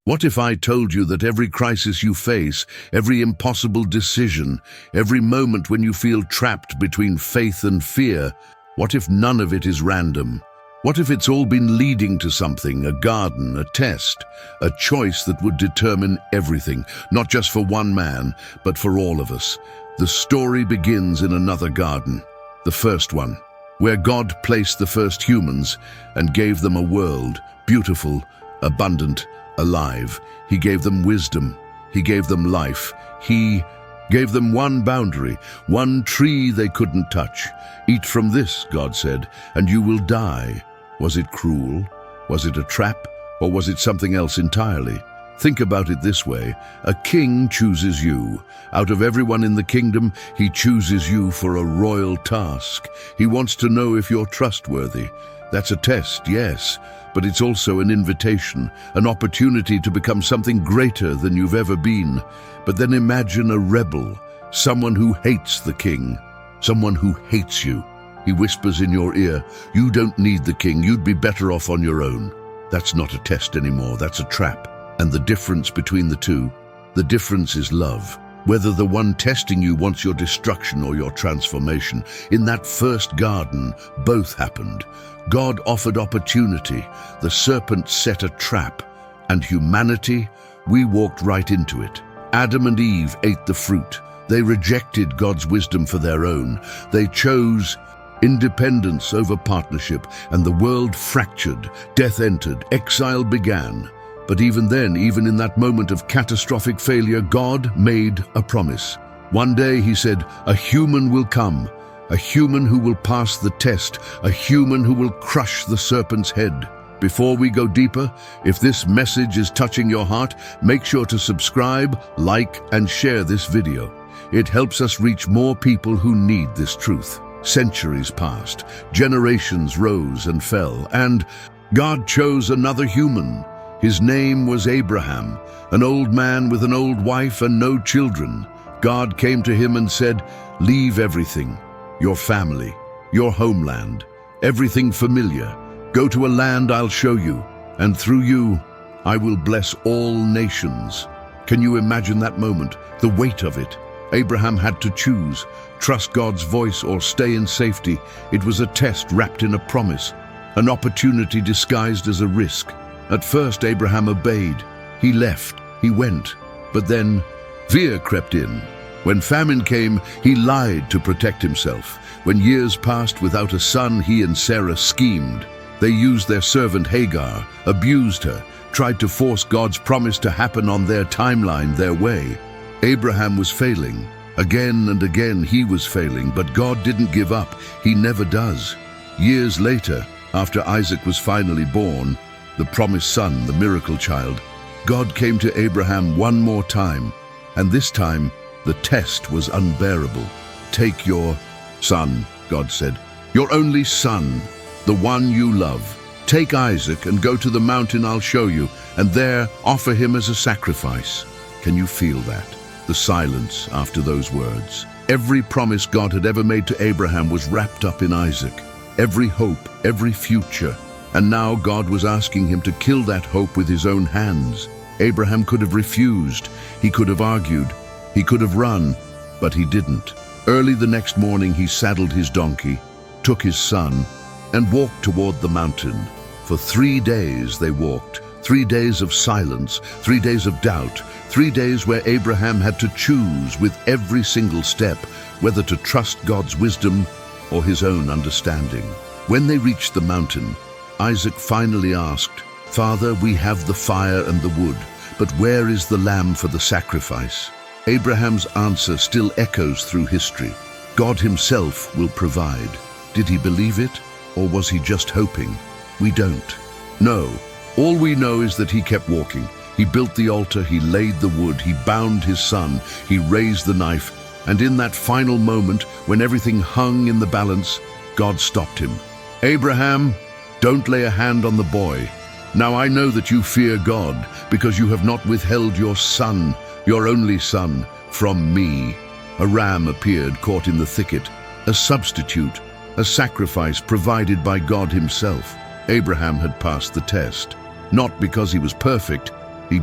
What if I told you that every crisis you face, every impossible decision, every moment when you feel trapped between faith and fear, what if none of it is random? What if it's all been leading to something, a garden, a test, a choice that would determine everything, not just for one man, but for all of us? The story begins in another garden, the first one, where God placed the first humans and gave them a world, beautiful, abundant, alive. He gave them wisdom. He gave them life. He gave them one boundary, one tree they couldn't touch. Eat from this, God said, and you will die. Was it cruel? Was it a trap? Or was it something else entirely? Think about it this way. A king chooses you. Out of everyone in the kingdom, he chooses you for a royal task. He wants to know if you're trustworthy. That's a test, yes, but it's also an invitation, an opportunity to become something greater than you've ever been. But then imagine a rebel, someone who hates the king, someone who hates you. He whispers in your ear, "You don't need the king, you'd be better off on your own." That's not a test anymore, that's a trap. And the difference between the two? The difference is love. Whether the one testing you wants your destruction or your transformation. In that first garden, both happened. God offered opportunity, the serpent set a trap, and humanity, we walked right into it. Adam and Eve ate the fruit. They rejected God's wisdom for their own. They chose independence over partnership, and the world fractured. Death entered, exile began. But even then, even in that moment of catastrophic failure, God made a promise. One day, he said, a human will come, a human who will pass the test, a human who will crush the serpent's head. Before we go deeper, if this message is touching your heart, make sure to subscribe, like, and share this video. It helps us reach more people who need this truth. Centuries passed, generations rose and fell, and God chose another human. His name was Abraham, an old man with an old wife and no children. God came to him and said, "Leave everything, your family, your homeland, everything familiar. Go to a land I'll show you, and through you, I will bless all nations." Can you imagine that moment, the weight of it? Abraham had to choose, trust God's voice or stay in safety. It was a test wrapped in a promise, an opportunity disguised as a risk. At first, Abraham obeyed. He left, he went, but then fear crept in. When famine came, he lied to protect himself. When years passed without a son, he and Sarah schemed. They used their servant Hagar, abused her, tried to force God's promise to happen on their timeline, their way. Abraham was failing. Again and again he was failing, but God didn't give up. He never does. Years later, after Isaac was finally born, the promised son, the miracle child, God came to Abraham one more time, and this time the test was unbearable. "Take your son," God said, "your only son, the one you love. Take Isaac and go to the mountain I'll show you, and there offer him as a sacrifice." Can you feel that? The silence after those words. Every promise God had ever made to Abraham was wrapped up in Isaac. Every hope, every future. And now God was asking him to kill that hope with his own hands. Abraham could have refused, he could have argued, he could have run, but he didn't. Early the next morning he saddled his donkey, took his son, and walked toward the mountain. For 3 days they walked, 3 days of silence, 3 days of doubt, 3 days where Abraham had to choose with every single step whether to trust God's wisdom or his own understanding. When they reached the mountain, Isaac finally asked, "Father, we have the fire and the wood, but where is the lamb for the sacrifice?" Abraham's answer still echoes through history. God himself will provide. Did he believe it, or was he just hoping? We don't. No, all we know is that he kept walking. He built the altar, he laid the wood, he bound his son, he raised the knife, and in that final moment, when everything hung in the balance, God stopped him. "Abraham, don't lay a hand on the boy. Now I know that you fear God, because you have not withheld your son, your only son, from me." A ram appeared caught in the thicket, a substitute, a sacrifice provided by God himself. Abraham had passed the test, not because he was perfect, He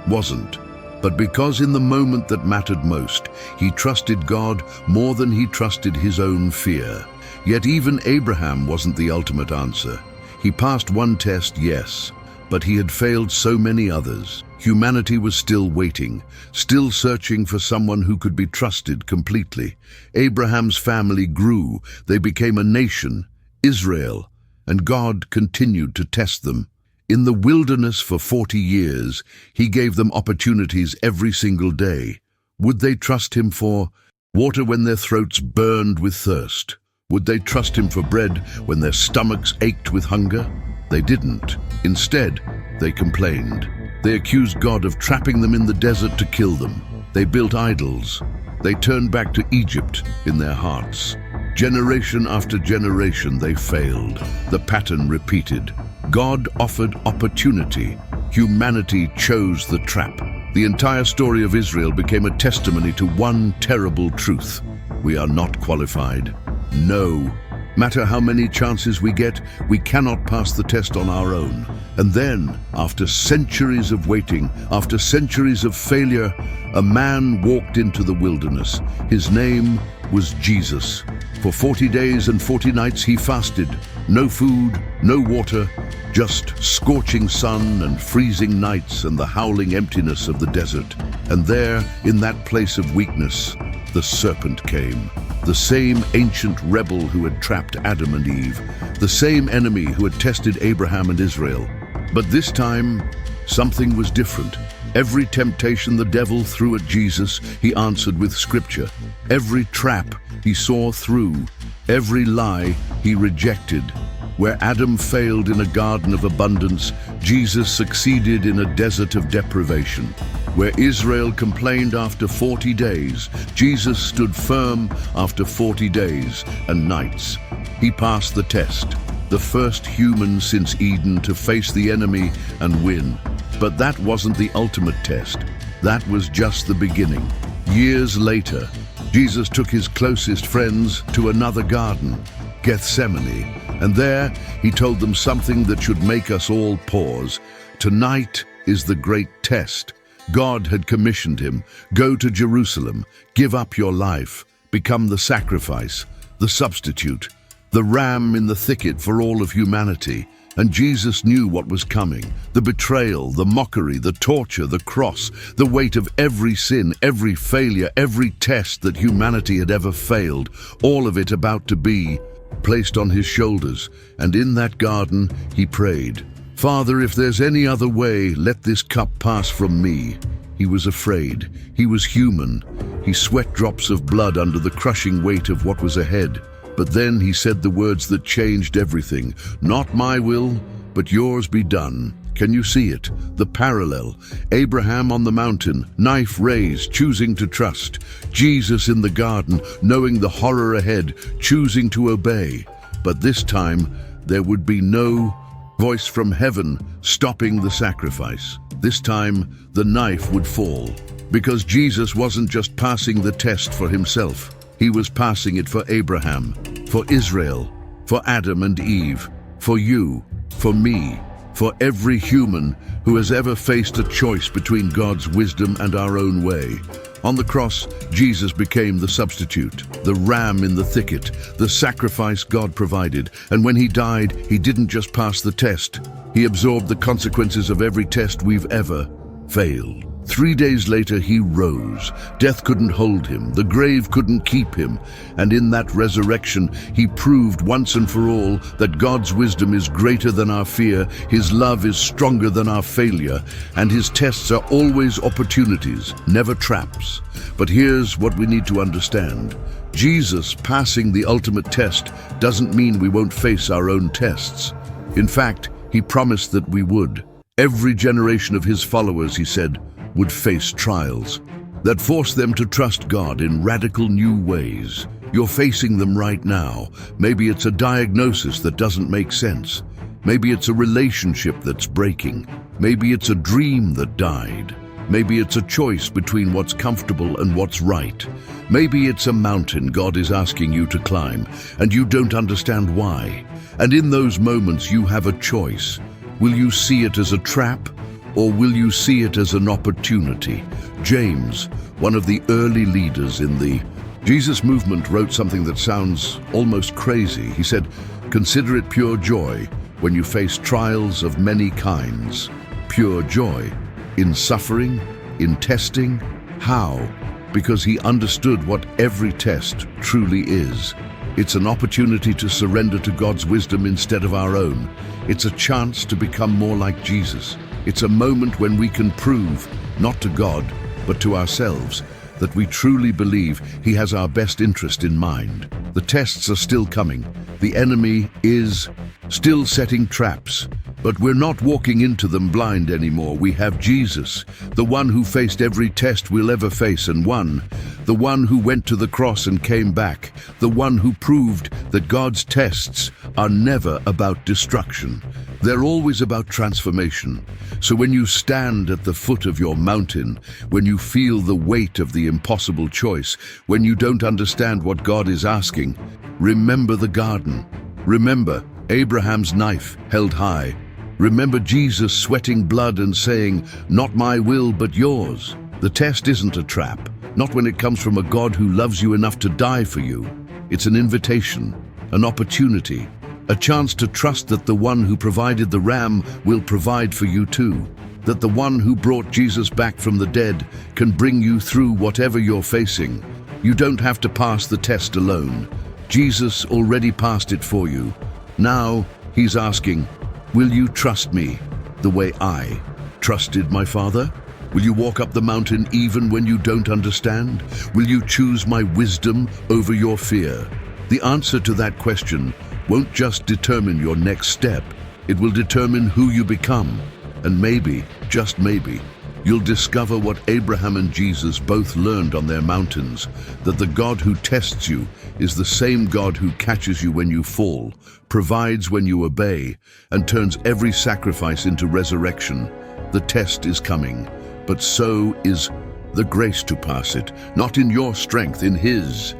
wasn't. But because in the moment that mattered most, he trusted God more than he trusted his own fear. Yet even Abraham wasn't the ultimate answer. He passed one test, yes, but he had failed so many others. Humanity was still waiting, still searching for someone who could be trusted completely. Abraham's family grew. They became a nation, Israel, and God continued to test them. In the wilderness for 40 years, he gave them opportunities every single day. Would they trust him for water when their throats burned with thirst? Would they trust him for bread when their stomachs ached with hunger? They didn't. Instead, they complained. They accused God of trapping them in the desert to kill them. They built idols. They turned back to Egypt in their hearts. Generation after generation, they failed. The pattern repeated. God offered opportunity. Humanity chose the trap. The entire story of Israel became a testimony to one terrible truth. We are not qualified. No matter how many chances we get, we cannot pass the test on our own. And then, after centuries of waiting, after centuries of failure, a man walked into the wilderness. His name was Jesus. For 40 days and 40 nights he fasted. No food, no water, just scorching sun and freezing nights and the howling emptiness of the desert. And there, in that place of weakness, the serpent came. The same ancient rebel who had trapped Adam and Eve. The same enemy who had tested Abraham and Israel. But this time, something was different. Every temptation the devil threw at Jesus, he answered with Scripture. Every trap he saw through. Every lie he rejected. Where Adam failed in a garden of abundance, Jesus succeeded in a desert of deprivation. Where Israel complained after 40 days, Jesus stood firm after 40 days and nights. He passed the test, the first human since Eden to face the enemy and win. But that wasn't the ultimate test. That was just the beginning. Years later, Jesus took his closest friends to another garden, Gethsemane, and there he told them something that should make us all pause. Tonight is the great test. God had commissioned him. Go to Jerusalem, give up your life, become the sacrifice, the substitute, the ram in the thicket for all of humanity. And Jesus knew what was coming. The betrayal, the mockery, the torture, the cross, the weight of every sin, every failure, every test that humanity had ever failed, all of it about to be placed on his shoulders. And in that garden, he prayed, "Father, if there's any other way, let this cup pass from me." He was afraid. He was human. He sweat drops of blood under the crushing weight of what was ahead. But then he said the words that changed everything. "Not my will, but yours be done." Can you see it? The parallel. Abraham on the mountain, knife raised, choosing to trust. Jesus in the garden, knowing the horror ahead, choosing to obey. But this time, there would be no voice from heaven stopping the sacrifice. This time, the knife would fall. Because Jesus wasn't just passing the test for himself. He was passing it for Abraham, for Israel, for Adam and Eve, for you, for me, for every human who has ever faced a choice between God's wisdom and our own way. On the cross, Jesus became the substitute, the ram in the thicket, the sacrifice God provided. And when he died, he didn't just pass the test. He absorbed the consequences of every test we've ever failed. 3 days later, he rose. Death couldn't hold him. The grave couldn't keep him. And in that resurrection, he proved once and for all that God's wisdom is greater than our fear, his love is stronger than our failure, and his tests are always opportunities, never traps. But here's what we need to understand. Jesus passing the ultimate test doesn't mean we won't face our own tests. In fact, he promised that we would. Every generation of his followers, he said, would face trials that force them to trust God in radical new ways. You're facing them right now. Maybe it's a diagnosis that doesn't make sense. Maybe it's a relationship that's breaking. Maybe it's a dream that died. Maybe it's a choice between what's comfortable and what's right. Maybe it's a mountain God is asking you to climb, and you don't understand why. And in those moments, you have a choice. Will you see it as a trap, Or will you see it as an opportunity? James, one of the early leaders in the Jesus movement, wrote something that sounds almost crazy. He said, "Consider it pure joy when you face trials of many kinds." Pure joy. In suffering, in testing. How? Because he understood what every test truly is. It's an opportunity to surrender to God's wisdom instead of our own. It's a chance to become more like Jesus. It's a moment when we can prove, not to God, but to ourselves, that we truly believe He has our best interest in mind. The tests are still coming. The enemy is still setting traps. But we're not walking into them blind anymore. We have Jesus, the one who faced every test we'll ever face and won, the one who went to the cross and came back, the one who proved that God's tests are never about destruction. They're always about transformation. So when you stand at the foot of your mountain, when you feel the weight of the impossible choice, when you don't understand what God is asking, remember the garden. Remember Abraham's knife held high. Remember Jesus sweating blood and saying, "Not my will, but yours." The test isn't a trap, not when it comes from a God who loves you enough to die for you. It's an invitation, an opportunity, a chance to trust that the one who provided the ram will provide for you too, that the one who brought Jesus back from the dead can bring you through whatever you're facing. You don't have to pass the test alone. Jesus already passed it for you. Now, He's asking, will you trust me the way I trusted my Father? Will you walk up the mountain even when you don't understand? Will you choose my wisdom over your fear? The answer to that question won't just determine your next step. It will determine who you become. And maybe, just maybe, you'll discover what Abraham and Jesus both learned on their mountains, that the God who tests you is the same God who catches you when you fall, provides when you obey, and turns every sacrifice into resurrection. The test is coming, but so is the grace to pass it, not in your strength, in His.